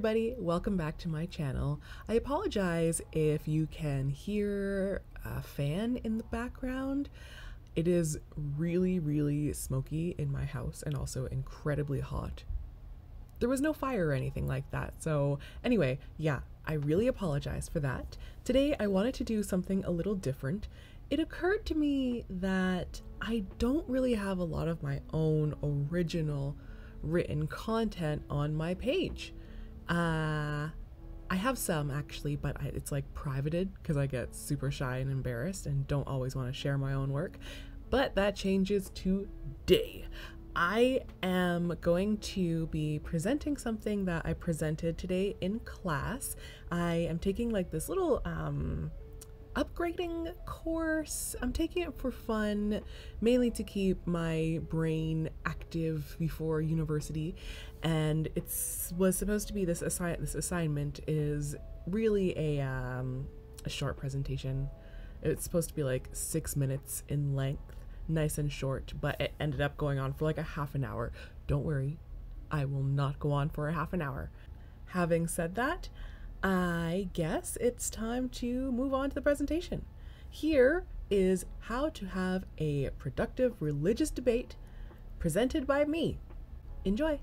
everybody, welcome back to my channel. I apologize if you can hear a fan in the background. It is really smoky in my house and also incredibly hot. There was no fire or anything like that, so anyway, yeah, I really apologize for that. Today I wanted to do something a little different. It occurred to me that I don't really have a lot of my own original written content on my page. I have some actually, but it's like privated because I get super shy and embarrassed and don't always want to share my own work. But that changes today. I am going to be presenting something that I presented today in class. I am taking like this little upgrading course. I'm taking it for fun, mainly to keep my brain active before university. And was supposed to be this assignment is really a short presentation. It's supposed to be like 6 minutes in length, nice and short, but it ended up going on for like a half an hour. Don't worry, I will not go on for a half an hour. Having said that, I guess it's time to move on to the presentation. Here is how to have a productive religious debate presented by me. Enjoy.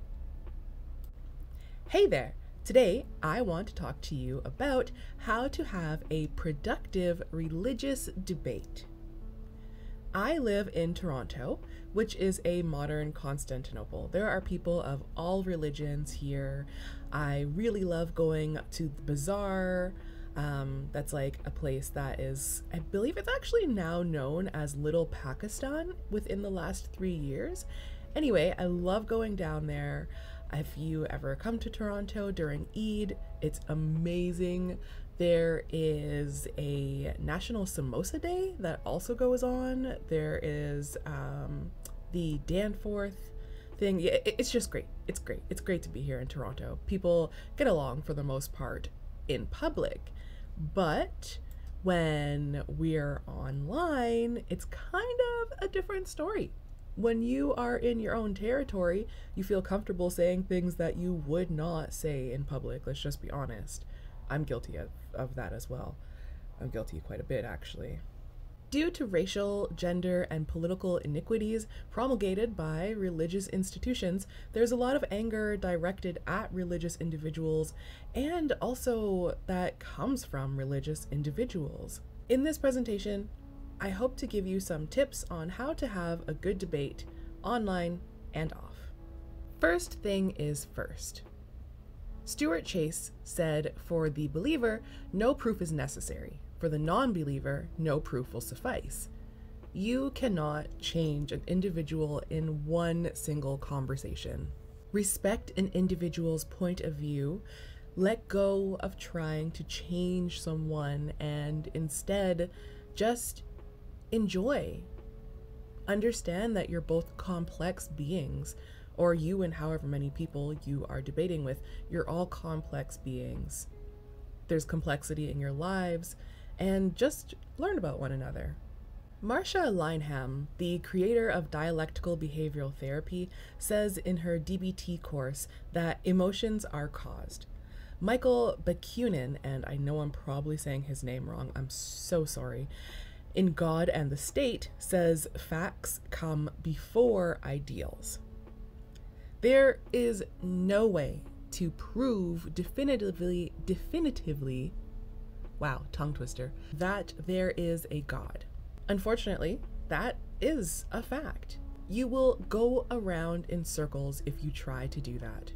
Hey there. Today I want to talk to you about how to have a productive religious debate. I live in Toronto, which is a modern Constantinople. There are people of all religions here. I really love going to the bazaar. That's like a place that is, I believe it's actually now known as Little Pakistan within the last 3 years. Anyway, I love going down there. If you ever come to Toronto during Eid, it's amazing. There is a National Samosa Day that also goes on. There is the Danforth thing. Yeah, it's just great. It's great. It's great to be here in Toronto. People get along for the most part in public, but when we're online, it's kind of a different story. When you are in your own territory, you feel comfortable saying things that you would not say in public. Let's just be honest. I'm guilty of that as well. I'm guilty quite a bit, actually. Due to racial, gender, and political iniquities promulgated by religious institutions, there's a lot of anger directed at religious individuals and also that comes from religious individuals. In this presentation, I hope to give you some tips on how to have a good debate online and off. First thing is first. Stuart Chase said, for the believer, no proof is necessary. For the non-believer, no proof will suffice. You cannot change an individual in one single conversation. Respect an individual's point of view. Let go of trying to change someone and instead just enjoy. Understand that you're both complex beings, or you and however many people you are debating with, you're all complex beings. There's complexity in your lives, and just learn about one another. Marsha Linehan, the creator of dialectical behavioral therapy, says in her DBT course that emotions are caused. Michael Bakunin, and I know I'm probably saying his name wrong, I'm so sorry, in God and the State, says facts come before ideals. There is no way to prove definitively, wow, tongue twister, that there is a God. Unfortunately, that is a fact. You will go around in circles if you try to do that.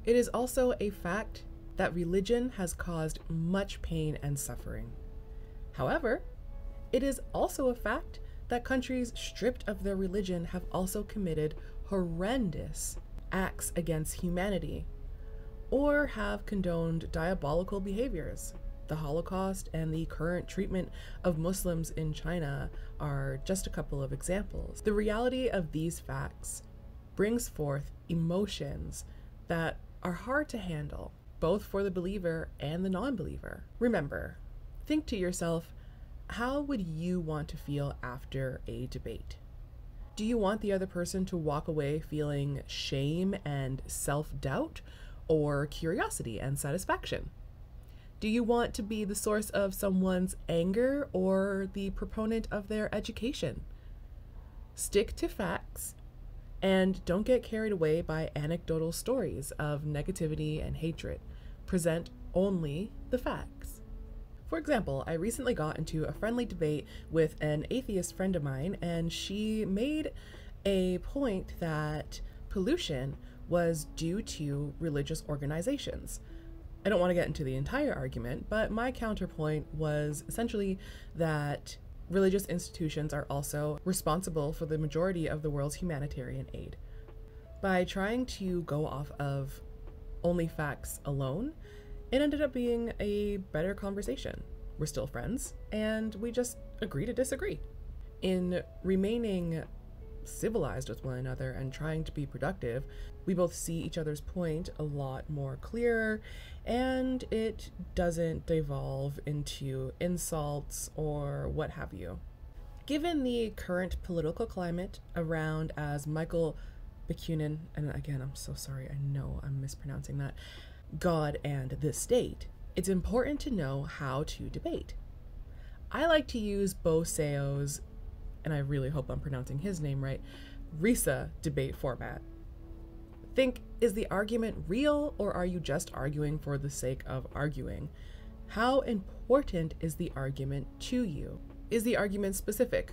It is also a fact that religion has caused much pain and suffering. However, it is also a fact that countries stripped of their religion have also committed horrendous acts against humanity or have condoned diabolical behaviors. The Holocaust and the current treatment of Muslims in China are just a couple of examples. The reality of these facts brings forth emotions that are hard to handle, both for the believer and the non-believer. Remember, think to yourself, how would you want to feel after a debate? Do you want the other person to walk away feeling shame and self-doubt? or curiosity and satisfaction? Do you want to be the source of someone's anger or the proponent of their education? Stick to facts and don't get carried away by anecdotal stories of negativity and hatred. Present only the facts. For example, I recently got into a friendly debate with an atheist friend of mine, and she made a point that pollution was due to religious organizations. I don't want to get into the entire argument, but my counterpoint was essentially that religious institutions are also responsible for the majority of the world's humanitarian aid. By trying to go off of only facts alone, it ended up being a better conversation. We're still friends, and we just agree to disagree. In remaining civilized with one another and trying to be productive, we both see each other's point a lot more clearer, and it doesn't devolve into insults or what have you. Given the current political climate around, as Michael Bakunin, and again, I'm so sorry, I know I'm mispronouncing that, God and the state, it's important to know how to debate. I like to use Bo Seo's, and I really hope I'm pronouncing his name right, RISA debate format. Think, is the argument real, or are you just arguing for the sake of arguing? How important is the argument to you? Is the argument specific?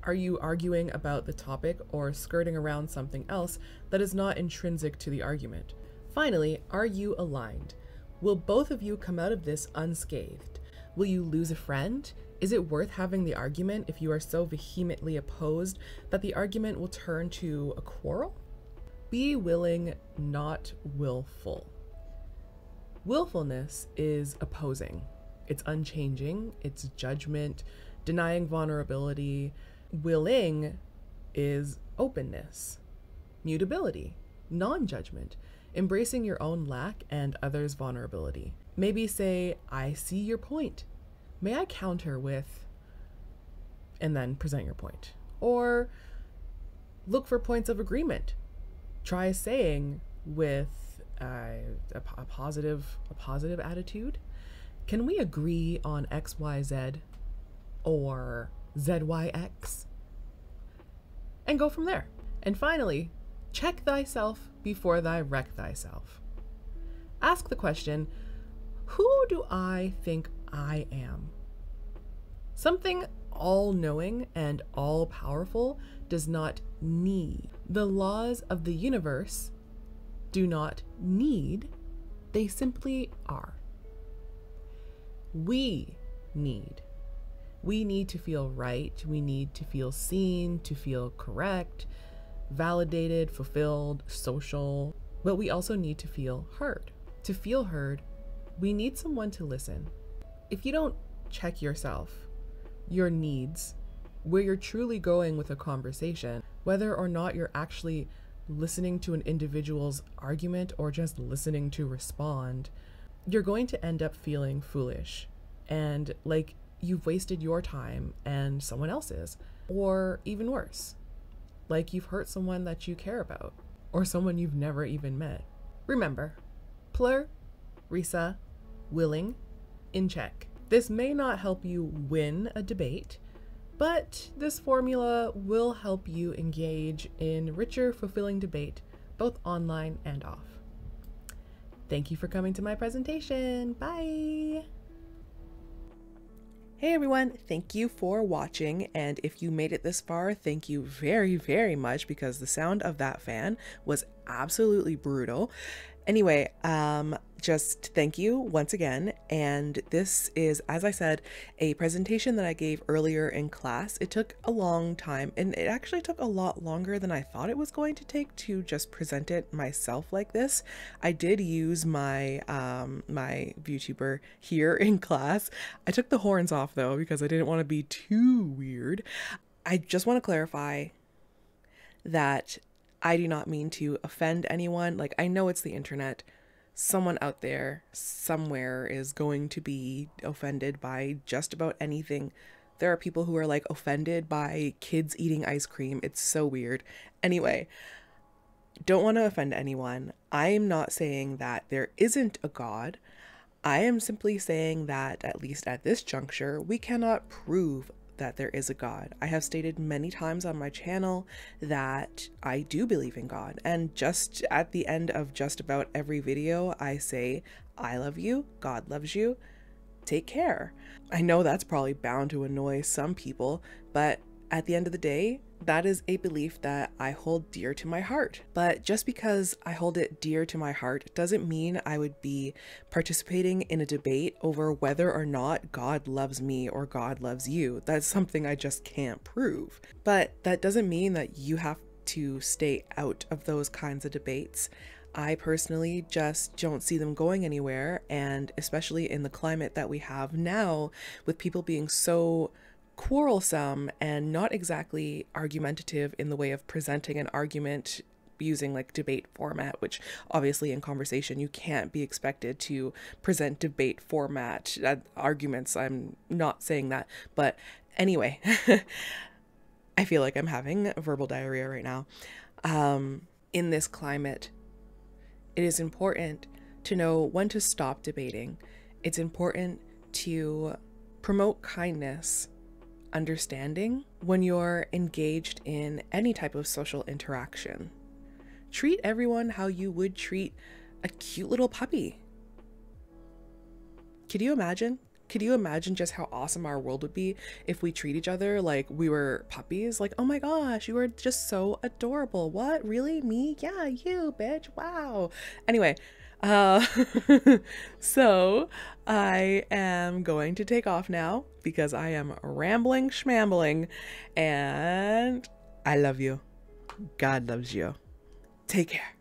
Are you arguing about the topic or skirting around something else that is not intrinsic to the argument? Finally, are you aligned? Will both of you come out of this unscathed? Will you lose a friend? Is it worth having the argument if you are so vehemently opposed that the argument will turn to a quarrel? Be willing, not willful. Willfulness is opposing. It's unchanging, it's judgment, denying vulnerability. Willing is openness, mutability, non-judgment, embracing your own lack and others' vulnerability. Maybe say, I see your point. May I counter with, and then present your point. Or look for points of agreement. Try saying with a positive attitude. Can we agree on XYZ or ZYX? And go from there. And finally, check thyself before thou wreck thyself. Ask the question, who do I think I am? Something all-knowing and all-powerful does not need. The laws of the universe do not need, they simply are. We need. We need to feel right, we need to feel seen, to feel correct, validated, fulfilled, social, but we also need to feel heard. To feel heard, we need someone to listen. If you don't check yourself, your needs, where you're truly going with a conversation, whether or not you're actually listening to an individual's argument or just listening to respond, you're going to end up feeling foolish and like you've wasted your time and someone else's, or even worse, like you've hurt someone that you care about or someone you've never even met. Remember, plur, risa, willing, in check. This may not help you win a debate, but this formula will help you engage in richer, fulfilling debate, both online and off. Thank you for coming to my presentation. Bye. Hey everyone, thank you for watching, and if you made it this far, thank you very, very much, because the sound of that fan was absolutely brutal. Anyway, just thank you once again, and this is, as I said, a presentation that I gave earlier in class. It took a long time, and it actually took a lot longer than I thought it was going to take to just present it myself like this. I did use my my VTuber here in class. I took the horns off though because I didn't want to be too weird. I just want to clarify that I do not mean to offend anyone. Like, I know it's the internet. Someone out there somewhere is going to be offended by just about anything. There are people who are like offended by kids eating ice cream. It's so weird. Anyway, don't want to offend anyone. I'm not saying that there isn't a God. I am simply saying that, at least at this juncture, we cannot prove that there is a God. I have stated many times on my channel that I do believe in God, and just at the end of just about every video, I say, I love you, God loves you, take care. I know that's probably bound to annoy some people, but at the end of the day, that is a belief that I hold dear to my heart. But just because I hold it dear to my heart doesn't mean I would be participating in a debate over whether or not God loves me or God loves you. That's something I just can't prove. But that doesn't mean that you have to stay out of those kinds of debates. I personally just don't see them going anywhere, and especially in the climate that we have now, with people being so quarrelsome and not exactly argumentative in the way of presenting an argument using like debate format, which obviously in conversation you can't be expected to present debate format arguments. I'm not saying that, but anyway, I feel like I'm having verbal diarrhea right now. In this climate, it is important to know when to stop debating. It's important to promote kindness, understanding when you're engaged in any type of social interaction. Treat everyone how you would treat a cute little puppy. Could you imagine? Could you imagine just how awesome our world would be if we treat each other like we were puppies? Like, oh my gosh, you are just so adorable. What? Really? Me? Yeah, you, bitch. Wow. Anyway, so I am going to take off now because I am rambling schmambling, and I love you. God loves you. Take care.